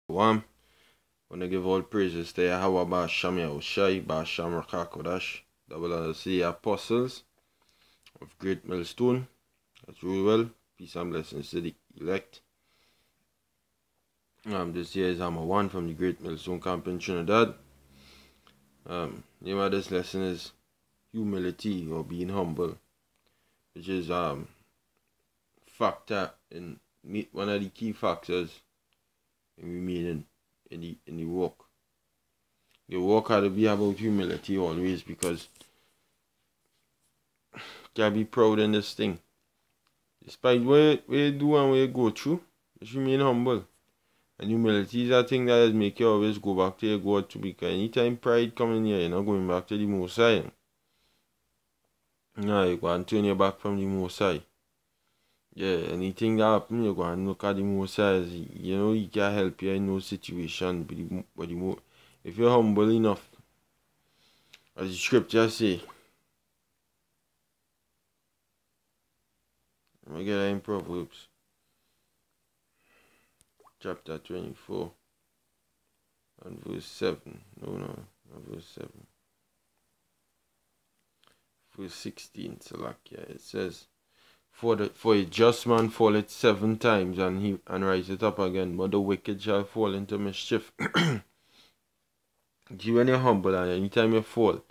One, want to give all praises to Yahweh Ba'Sham Yahushai, Ba'Sham Rakakodash, double C apostles of Great Millstone. That's really well. Peace and blessings to the elect. This year is Hammer 1 from the Great Millstone Camp in Trinidad. Name of this lesson is humility or being humble, which is factor in one of the key factors we made in the walk. The walk had to be about humility always, because you can't be proud in this thing. Despite what you do and what you go through, just remain humble. And humility is a thing that will make you always go back to your God too, because anytime pride comes in here, you're not going back to the Most High. No, you go and turn your back from the Most High. Yeah, anything that happens, you go and look at the Most High. You know, he can help you in no situation. But if you're humble enough, as the scripture say, I'm going to get that in Proverbs chapter 24 and verse 7. No, not verse 7. Verse 16, Salakia. It says, For a just man falleth 7 times and riseth up again, but the wicked shall fall into mischief. See, when you're humble and anytime you fall,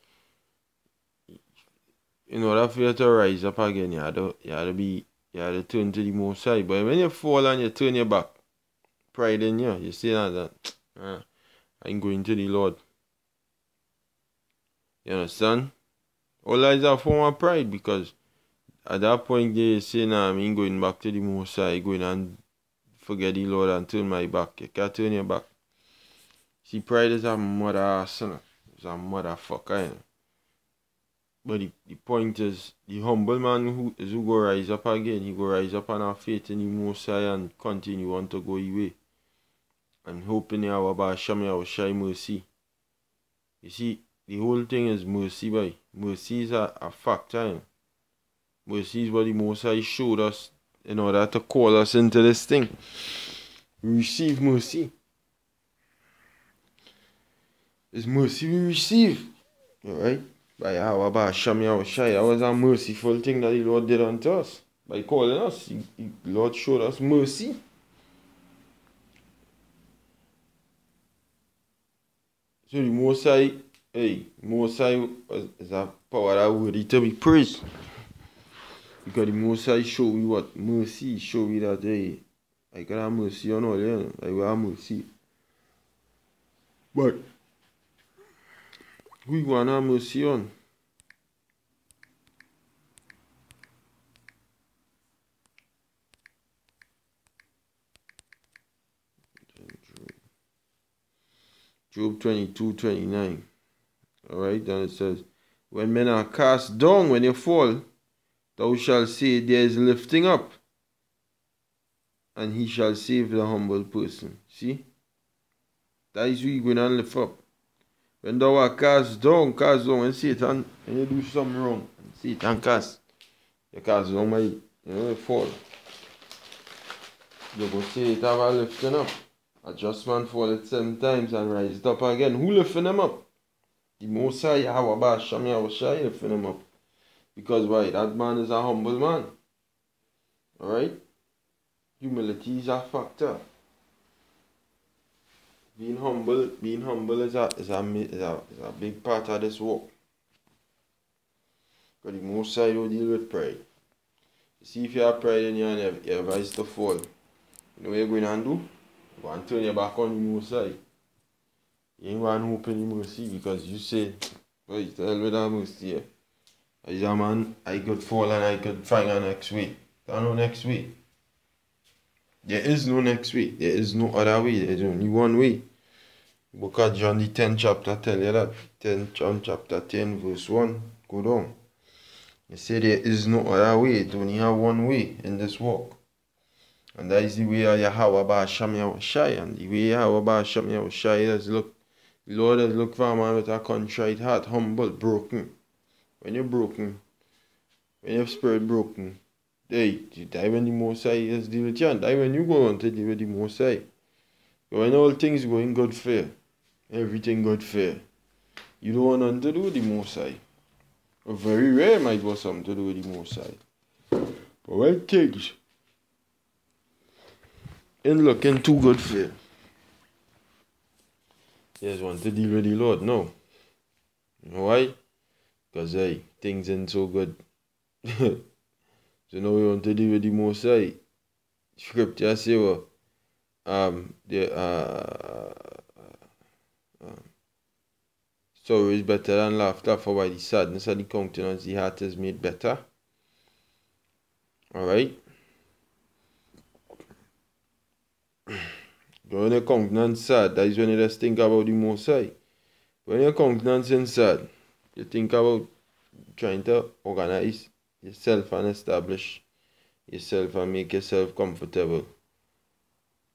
in order for you to rise up again, you have to turn to the Most High. But when you fall and you turn your back, pride in you, you say that I'm going to the Lord. You understand? All that is a form of pride, because at that point they say, nah, I ain't going back to the Most High, going and forget the Lord and turn my back. You can't turn your back. See, pride is a mother ass, it's a motherfucker, you know? But the point is, the humble man who go rise up again, he go rise up and have faith in the Most High and continue on to go his way. And hoping Yahweh Ba'Sham Yahushai mercy. You see, the whole thing is mercy, boy. Mercy is a factor, you know? Mercy is what the Most High showed us in order to call us into this thing. We receive mercy. It's mercy we receive. Alright? By Yahweh Ba'Sham Yahushai. That was a merciful thing that the Lord did unto us. By calling us, the Lord showed us mercy. So the Most High, Most High is a power that worthy to be praised. Because the Most High show you what? Mercy. Show you that, hey, I can have mercy on all, you know? I will have mercy. But who you want to have mercy on? Job 22:29. Alright, then it says, when men are cast down, when you fall, thou shalt say, there is lifting up, and he shall save the humble person. See? That is who you're going to lift up. When thou art cast down, when Satan, when you do something wrong, and Satan you cast down by, you fall. You go say it have a lifting up. A just man falleth 7 times and riseth up again. Who lifting him up? The Most High, Yahweh Ba'Sham Yahushai lifting him up. Because why? That man is a humble man. Alright? Humility is a factor. Being humble is a big part of this walk. Because the Most High don't deal with pride. You see, if you have pride in you and you rise to fall, you know what you're going to do? You want to turn your back on the Most High. You ain't going to open the mercy, because you say, boy, tell me that mercy. As a man, I could fall and I could find a next way. There is no next way. There is no next way. There is no other way. There is only one way. Book of John the 10th chapter tell you that. John chapter 10 verse 1. Go down. It say there is no other way. It only have one way in this walk. And that is the way of Yahweh Ba'Sham Yahushai. And the way Yahweh Ba'Sham Yahushai is look. The Lord has looked for a man with a contrite heart, humble, broken. When you're broken, when your spirit broken, you die when the Most High is deal with you, and die when you go on to deal with the Most High. When all things going good fair, everything good fair, you don't want nothing to do with the Most High. Or very rare might want something to do with the Most High. But when things ain't looking too good fair, you just want to deal with the Lord. No. You know why? Because hey, things ain't so good. So now we want to deal with the Most High. Scripture say well, sorrow is better than laughter, for by the sadness of the countenance the heart is made better. Alright? When your countenance sad, that is when you just think about the Most High. When your countenance is sad, you think about trying to organize yourself and establish yourself and make yourself comfortable.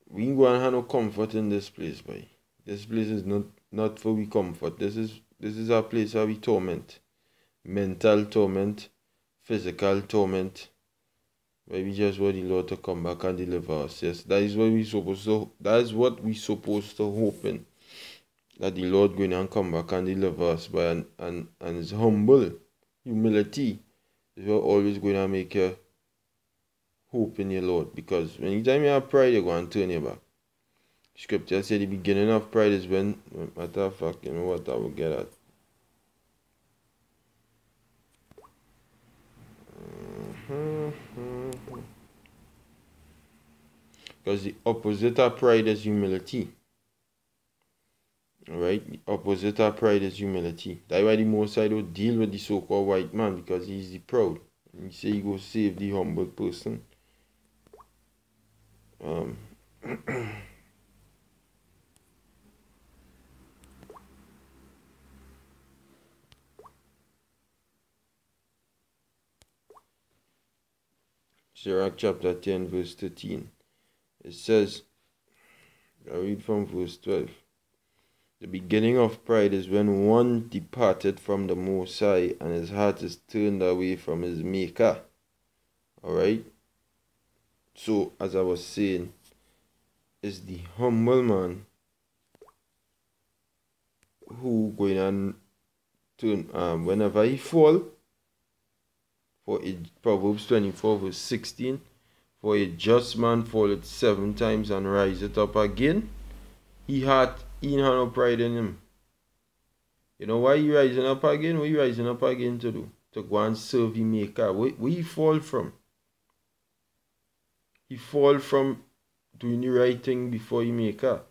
We ain't going to have no comfort in this place, boy. This place is not for we comfort. This is a place where we torment. Mental torment, physical torment. Where we just want the Lord to come back and deliver us. Yes, that is what we supposed to hope in. That the Lord going and come back and deliver us by and his humility is what always going to make you hope in your Lord. Because anytime you have pride, you're going to turn your back. Scripture said the beginning of pride is when, matter of fact, you know what I will get at. Because the opposite of pride is humility. Alright? The opposite of pride is humility. That's why the Most High don't deal with the so-called white man, because he's the proud. He say he go save the humble person. Sirach chapter 10 verse 13. It says, I read from verse 12. The beginning of pride is when one departed from the Most High and his heart is turned away from his Maker. Alright? So, as I was saying, it's the humble man who going and turn, whenever he fall, for Proverbs 24 verse 16, for a just man falleth 7 times and riseth up again. He had no pride in him. You know why he rising up again? What he rising up again to do? To go and serve the Maker. Where he fall from? He fall from doing the right thing before he Maker.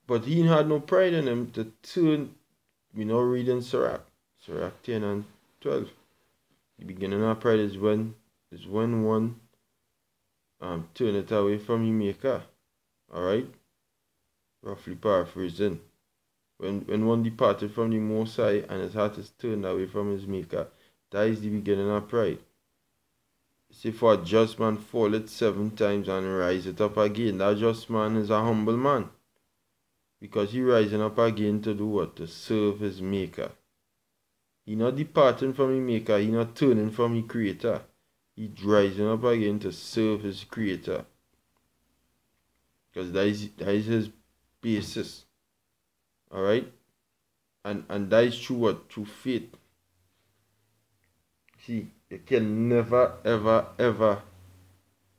But he had no pride in him to turn. We now reading Sirach 10 and 12. The beginning of pride is when one turn it away from your Maker. Alright? Roughly paraphrasing. When one departed from the Most High and his heart is turned away from his Maker, that is the beginning of pride. Say, for a just man falleth 7 times and riseth up again. That just man is a humble man. Because he rising up again to do what? To serve his Maker. He not departing from his Maker. He not turning from his Creator. He rising up again to serve his Creator. Because that is his basis. Alright? And that is true what? Through faith. See, you can never, ever, ever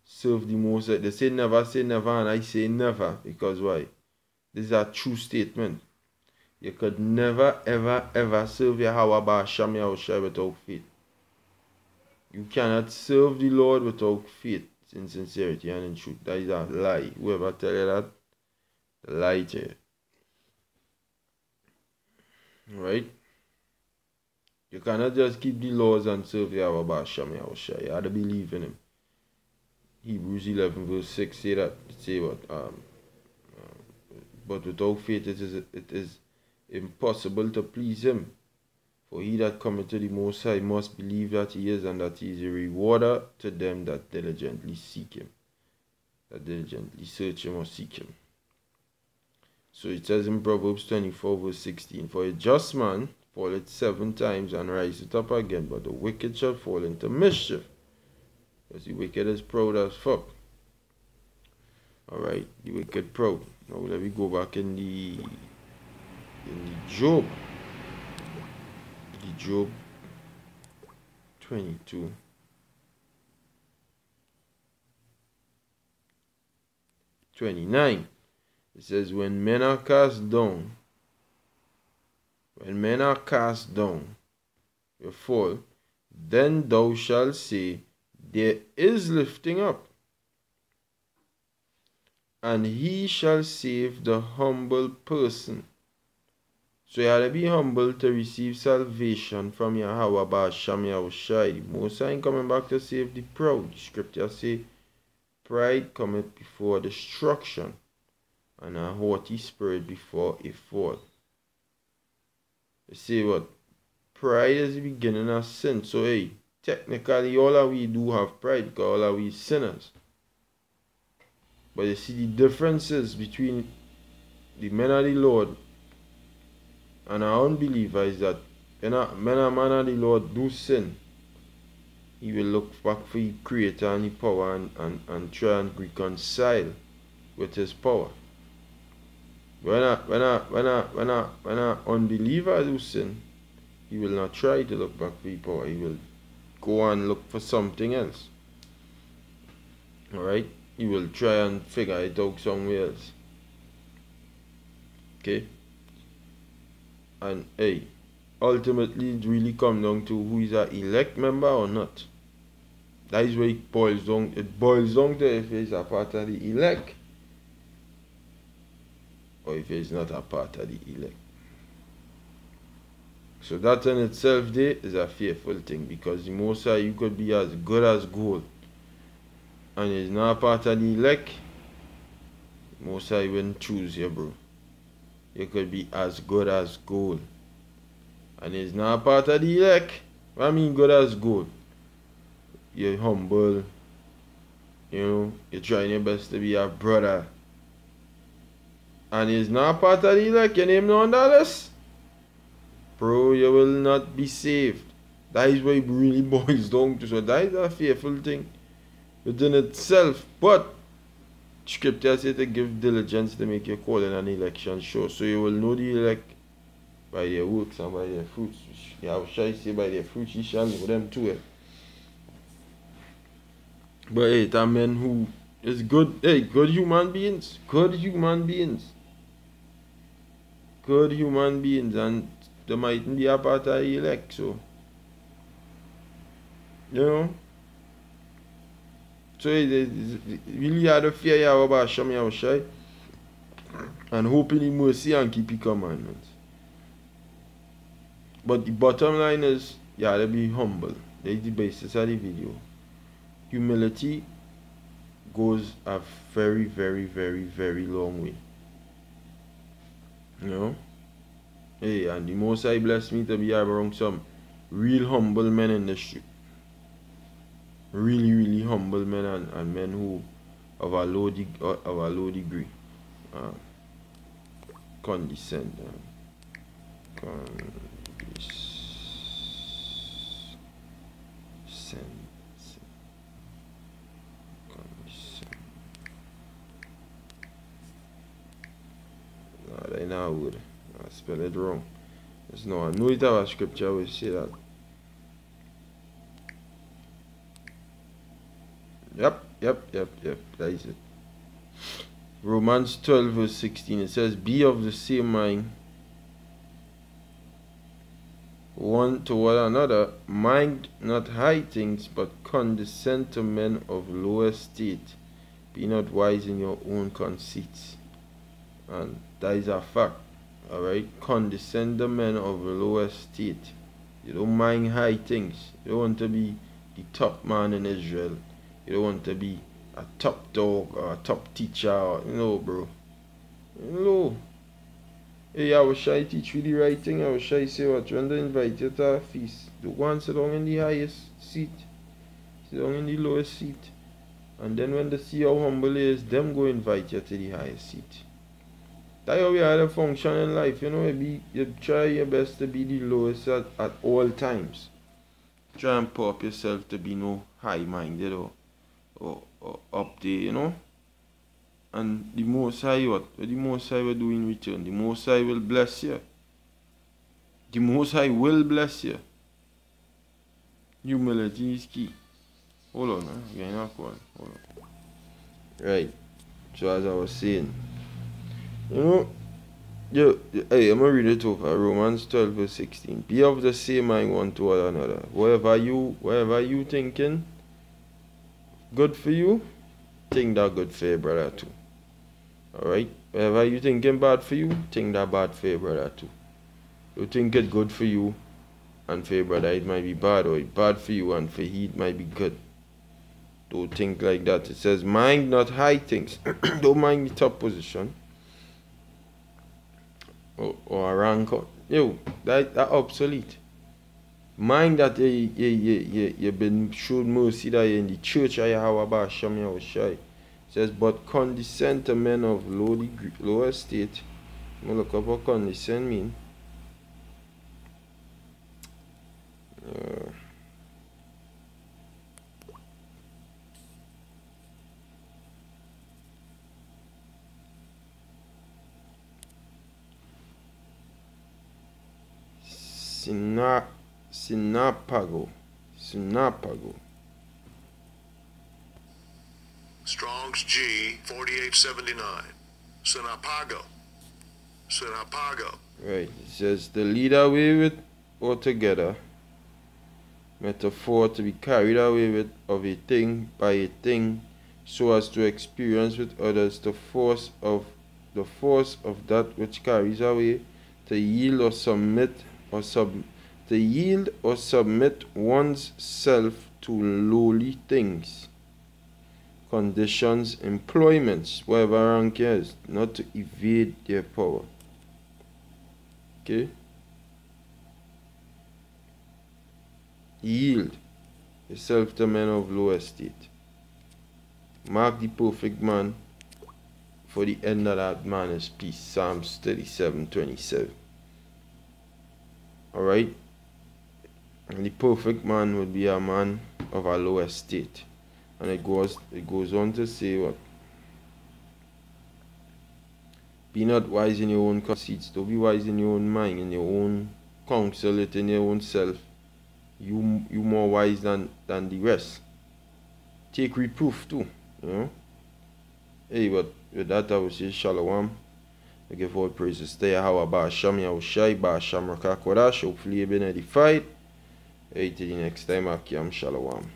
serve the Most High. They say never, and I say never. Because why? This is a true statement. You could never, ever, ever serve Yahweh Ba'asham Yahushua without faith. You cannot serve the Lord without faith, in sincerity and in truth. That is a lie. Whoever tell you that, they lie to you. Right? You cannot just keep the laws and serve Yahweh Ba'asham Yahushua. You have to believe in him. Hebrews 11 verse 6 say that. Say what? But without faith it is impossible to please him. For he that cometh to the Most High must believe that he is, and that he is a rewarder to them that diligently seek him. That diligently search him or seek him. So it says in Proverbs 24 verse 16, for a just man falleth 7 times and riseth up again, but the wicked shall fall into mischief. Because the wicked is proud as fuck. Alright, the wicked proud. Now let me go back in the Job. The Job 22. 29. It says, when men are cast down, you fall, then thou shalt say, there is lifting up, and he shall save the humble person. So you have to be humble to receive salvation from Yahweh Ba'asham Yahushai. Most ain't coming back to save the proud. The scripture say, pride cometh before destruction, and a haughty spirit before a fall. You see what? Pride is the beginning of sin. So hey, technically all of we do have pride because all of we sinners. But you see the differences between the men of the Lord and our unbeliever is that when a man of the Lord do sin, he will look back for the creator and the power and try and reconcile with his power. When a unbeliever do sin, he will not try to look back for the power. He will go and look for something else. Alright? He will try and figure it out somewhere else. Okay? And hey, ultimately it really comes down to who is an elect member or not. That is where it boils down. It boils down to if he's a part of the elect or if he's not a part of the elect. So that in itself there is a fearful thing, because the Most High, you could be as good as gold and is not a part of the elect, the Most High wouldn't choose you, bro. You could be as good as gold and is not a part of the elect. What I mean good as gold? You're humble, you know, you're trying your best to be a brother, and is not a part of the elect, your name not on that list, bro, you will not be saved. That is what it really boils down to. So that is a fearful thing within itself. But scripture says to give diligence to make your calling and election sure. So you will know the elect by their works and by their fruits. Yahushua say by their fruits ye shall know them too. But hey, that men who is good, hey, good human beings, and they mightn't be a part of the elect, so you know. So they really had to fear Yahweh Ba'asham Yahushai and hope in His mercy and keep His commandments. But the bottom line is you have to be humble. That is the basis of the video. Humility goes a very, very, very, very long way. You know? Hey, and the Most High blessed me to be around some real humble men in the street. Really, really humble men and men who of a low degree. Condescend. No, that ain't how I would. I spell it wrong. There's no, I know it have a scripture will say that. Yep. That is it. Romans 12 verse 16. It says, be of the same mind one toward another, mind not high things, but condescend to men of low estate. Be not wise in your own conceits. And that is a fact. Alright? Condescend to men of low estate. You don't mind high things. You don't want to be the top man in Israel. You don't want to be a top dog or a top teacher. Or, you know, bro. You know. Hey, I was shy teach you the right thing. I was shy say what? When they invite you to a feast, don't go and sit down in the highest seat. Sit down in the lowest seat. And then when they see how humble he is, them go invite you to the highest seat. That's how we have to function in life. You know, you try your best to be the lowest at all times. Try and pop yourself to be no high-minded or up there, you know. And the Most High, what the Most High will do in return? The Most High will bless you. The Most High will bless you. Humility is key. Hold on, you're not one. Hold on. Right. So as I was saying, hey, I'm gonna read it over. Romans 12 verse 16. Be of the same mind one toward another. Whatever you thinking good for you, think that good for your brother too. Alright? Whatever you thinking bad for you, think that bad for your brother too. You think it good for you and for your brother it might be bad, or it bad for you and for he it might be good. Don't think like that. It says mind not high things. Don't mind the top position or a rank. That obsolete. Mind that you've been shown mercy that you're in the church of Yahweh Ba'asham Yahushai. It says, but condescend to men of low estate. I'm going to look up what condescend mean. Sinapago. Strong's G 4879. Sinapago. Right. It says the lead away with altogether. Metaphor to be carried away with of a thing by a thing, so as to experience with others the force of that which carries away, to yield or submit one's self to lowly things, conditions, employments, whatever rank is, not to evade their power. Okay? Yield yourself to men of low estate. Mark the perfect man, for the end of that man is peace. Psalms 37:27. Alright? And the perfect man would be a man of a low estate. And it goes on to say what? Be not wise in your own conceits. Don't be wise in your own mind, in your own counsel, it in your own self. You more wise than the rest. Take reproof too, Hey, but with that I will say shalom. I give all praises to Yahweh Ba'asham Yahushai Ba'asham Rakakodash. Hopefully you've been edified. Hey, till the next time, Akim shalom.